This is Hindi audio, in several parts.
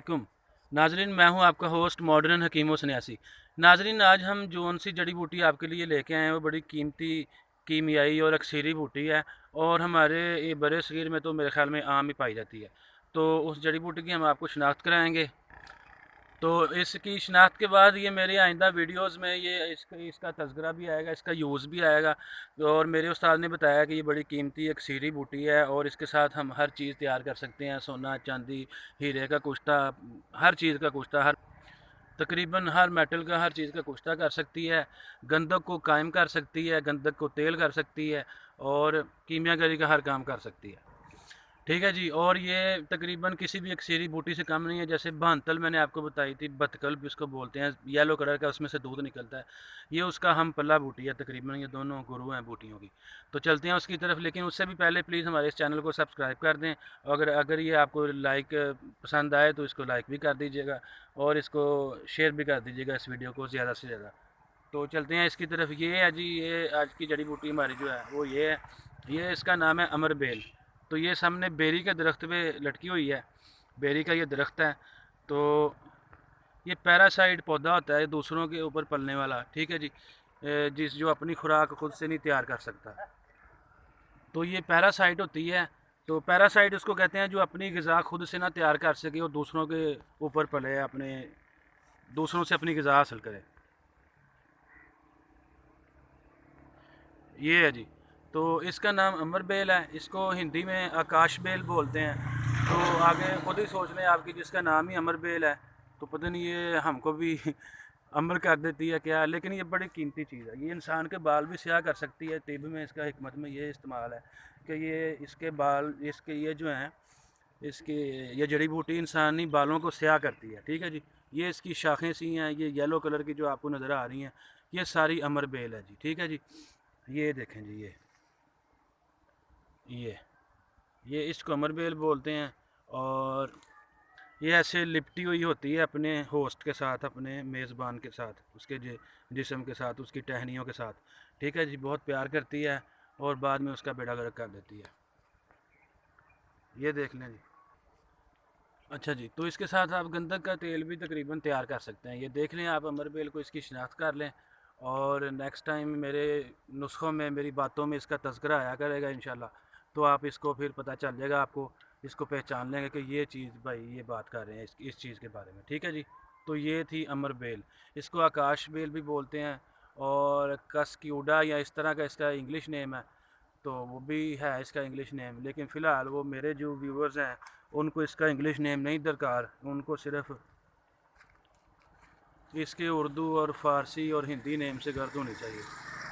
वालेकुम नाजरीन, मैं हूं आपका होस्ट मॉडर्न हकीमो सन्यासी। नाजरीन, आज हम जोन सी जड़ी बूटी आपके लिए लेके आए हैं वो बड़ी कीमती कीमियाई और अक्सरी बूटी है, और हमारे ये बड़े शरीर में तो मेरे ख्याल में आम ही पाई जाती है। तो उस जड़ी बूटी की हम आपको शिनाख्त कराएंगे। तो इसकी शिनाख्त के बाद ये मेरी आइंदा वीडियोस में ये इसका तज़किरा भी आएगा, इसका यूज़ भी आएगा। और मेरे उस्ताद ने बताया कि ये बड़ी कीमती एक सीरी बूटी है, और इसके साथ हम हर चीज़ तैयार कर सकते हैं, सोना चांदी, हीरे का कुश्ता, हर चीज़ का कुश्ता, हर तकरीबन हर मेटल का हर चीज़ का कुश्ता कर सकती है। गंधक को कायम कर सकती है, गंधक को तेल कर सकती है, और कीमियागरी का हर काम कर सकती है। ठीक है जी। और ये तकरीबन किसी भी एक सीरी बूटी से कम नहीं है। जैसे भानतल मैंने आपको बताई थी, बतकल भी उसको बोलते हैं, येलो कलर का उसमें से दूध निकलता है, ये उसका हम पल्ला बूटी है। तकरीबन ये दोनों गुरु हैं बूटियों की। तो चलते हैं उसकी तरफ, लेकिन उससे भी पहले प्लीज़ हमारे इस चैनल को सब्सक्राइब कर दें। अगर अगर ये आपको लाइक पसंद आए तो इसको लाइक भी कर दीजिएगा, और इसको शेयर भी कर दीजिएगा इस वीडियो को ज़्यादा से ज़्यादा। तो चलते हैं इसकी तरफ। ये है जी, ये आज की जड़ी बूटी हमारी जो है वो ये है। ये इसका नाम है अमर बेल। तो ये सामने बेरी के दरख्त पे लटकी हुई है, बेरी का ये दरख्त है। तो ये पैरासाइट पौधा होता है, दूसरों के ऊपर पलने वाला। ठीक है जी। जिस जो अपनी खुराक खुद से नहीं तैयार कर सकता, तो ये पैरासाइट होती है। तो पैरासाइट उसको कहते हैं जो अपनी ग़िज़ा खुद से ना तैयार कर सके और दूसरों के ऊपर पले, अपने दूसरों से अपनी ग़िज़ा हासिल करे। ये है जी। तो इसका नाम अमर बेल है, इसको हिंदी में आकाश बेल बोलते हैं। तो आगे खुद ही सोच लें आपकी, जिसका नाम ही अमर बेल है, तो पता नहीं ये हमको भी अमर कर देती है क्या। लेकिन ये बड़ी कीमती चीज़ है, ये इंसान के बाल भी स्याह कर सकती है। तिब में इसका हिकमत में ये इस्तेमाल है कि ये इसके बाल, इसके ये जो हैं, इसके ये जड़ी बूटी इंसानी बालों को स्याह करती है। ठीक है जी। ये इसकी शाखें सी हैं, ये येलो कलर की जो आपको नज़र आ रही हैं, ये सारी अमर बेल है जी। ठीक है जी। ये देखें जी, ये ये इसको अमर बेल बोलते हैं। और ये ऐसे लिपटी हुई होती है अपने होस्ट के साथ, अपने मेज़बान के साथ, उसके जिस्म के साथ, उसकी टहनियों के साथ। ठीक है जी। बहुत प्यार करती है, और बाद में उसका बेड़ा गर्क कर देती है। ये देख लें जी। अच्छा जी। तो इसके साथ आप गंधक का तेल भी तकरीबन तैयार कर सकते हैं। ये देख लें आप, अमर बेल को इसकी शिनाख्त कर लें, और नेक्स्ट टाइम मेरे नुस्खों में, मेरी बातों में इसका तज़किरा आया करेगा इंशाल्लाह। तो आप इसको फिर पता चल जाएगा आपको, इसको पहचान लेंगे कि ये चीज़, भाई ये बात कर रहे हैं इस चीज़ के बारे में। ठीक है जी। तो ये थी अमर बेल। इसको आकाश बेल भी बोलते हैं, और कस्क्यूडा या इस तरह का इसका इंग्लिश नेम है। तो वो भी है इसका इंग्लिश नेम, लेकिन फ़िलहाल वो मेरे जो व्यूवर्स हैं उनको इसका इंग्लिश नेम नहीं दरकार, उनको सिर्फ इसके उर्दू और फ़ारसी और हिंदी नेम से गर्द होनी चाहिए।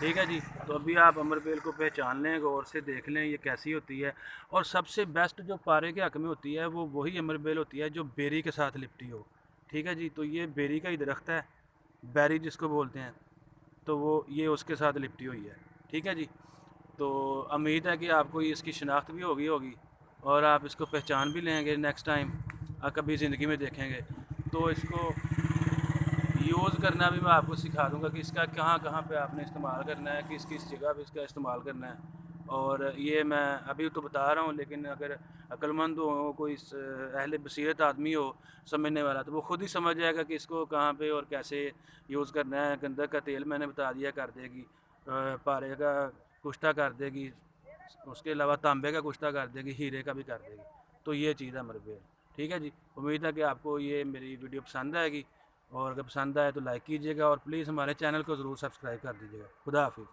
ठीक है जी। तो अभी आप अमर बेल को पहचान लें, गौर से देख लें ये कैसी होती है। और सबसे बेस्ट जो पारे के हक़ में होती है वो वही अमर बेल होती है जो बेरी के साथ लिपटी हो। ठीक है जी। तो ये बेरी का ही दरख्त है, बेरी जिसको बोलते हैं, तो वो ये उसके साथ लिपटी हुई है। ठीक है जी। तो उम्मीद है कि आपको ये इसकी शिनाख्त भी होगी होगी और आप इसको पहचान भी लेंगे नेक्स्ट टाइम कभी ज़िंदगी में देखेंगे। तो इसको यूज़ करना भी मैं आपको सिखा दूंगा कि इसका कहाँ कहाँ पे आपने इस्तेमाल करना है, किस किस जगह पे इसका इस्तेमाल करना है। और ये मैं अभी तो बता रहा हूँ, लेकिन अगर अक्लमंद हो, कोई अहले बसीरत आदमी हो समझने वाला, तो वो खुद ही समझ जाएगा कि इसको कहाँ पे और कैसे यूज़ करना है। गंधक का तेल मैंने बता दिया कर देगी, पारे का कुश्ता कर देगी, उसके अलावा तांबे का कुश्ता कर देगी, हीरे का भी कर देगी। तो ये चीज़ है मेरे पे। ठीक है जी। उम्मीद है कि आपको ये मेरी वीडियो पसंद आएगी, और अगर पसंद आए तो लाइक कीजिएगा, और प्लीज़ हमारे चैनल को ज़रूर सब्सक्राइब कर दीजिएगा। खुदा हाफिज़।